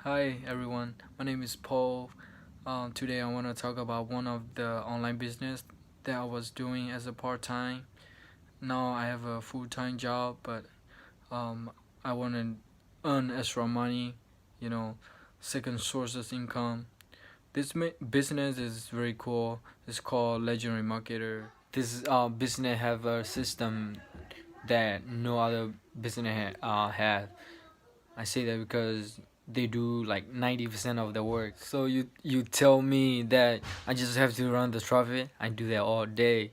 Hi everyone, my name is Paul. Today I want to talk about one of the online business that I was doing as a part-time. Now I have a full-time job, but um, I want to earn extra money, you know, second sources income. This business is very cool. It's called Legendary Marketer. This business have a system that no other business have. I say that because they do like 90% of the work. So you tell me that I just have to run the traffic. I do that all day.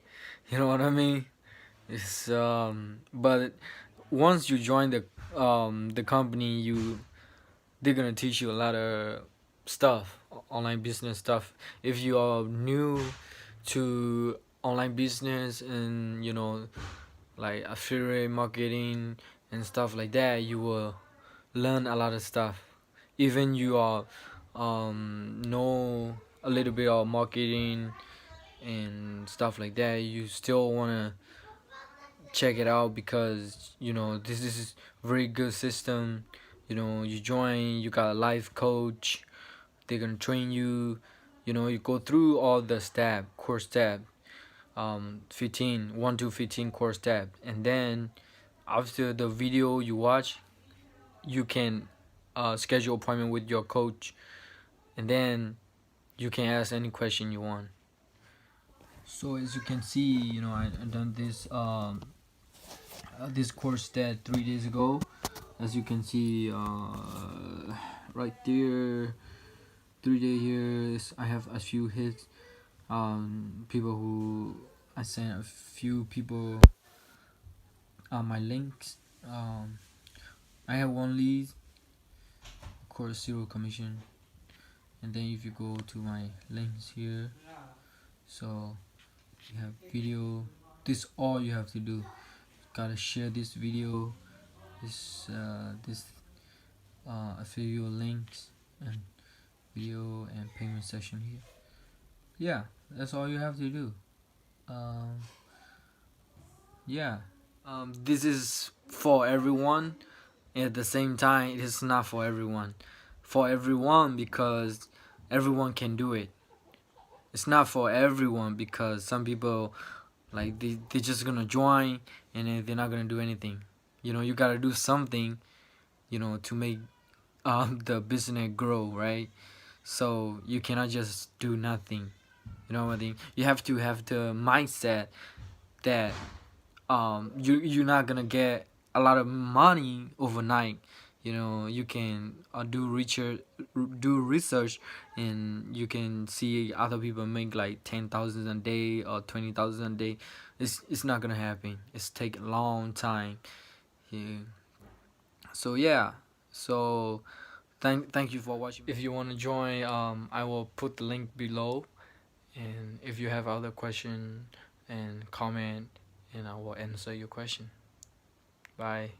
You know what I mean? It's but once you join the company, they're gonna teach you a lot of stuff, online business stuff. If you are new to online business and like affiliate marketing and stuff like that, you will learn a lot of stuff. Even you are know a little bit of marketing and stuff like that, you still wanna check it out because this is very good system. You join, you got a life coach, they're gonna train you. You go through all the course step, 15 1 to 15 course step, and then after the video you watch, you can schedule appointment with your coach, and then you can ask any question you want. So as you can see, I done this course that 3 days ago. As you can see, right there, 3 day here, I have a few hits. People who I sent a few people my links. I have one lead, of course, zero commission. And then if you go to my links here, so you have video. This all you have to do. Gotta share this video, this affiliate links and video and payment session here. Yeah, that's all you have to do. Um, yeah. This is for everyone. And at the same time, it is not for everyone. For everyone because everyone can do it. It's not for everyone because some people like they're just gonna join and then they're not gonna do anything. You gotta do something, to make the business grow, right? So you cannot just do nothing. You know what I mean? You have to have the mindset that you're not gonna get a lot of money overnight. You can do research, and you can see other people make like 10,000 a day or 20,000 a day. It's not gonna happen. It's take a long time. Yeah. So yeah. So thank you for watching. If you want to join, I will put the link below, and if you have other question and comment, and I will answer your question. Bye.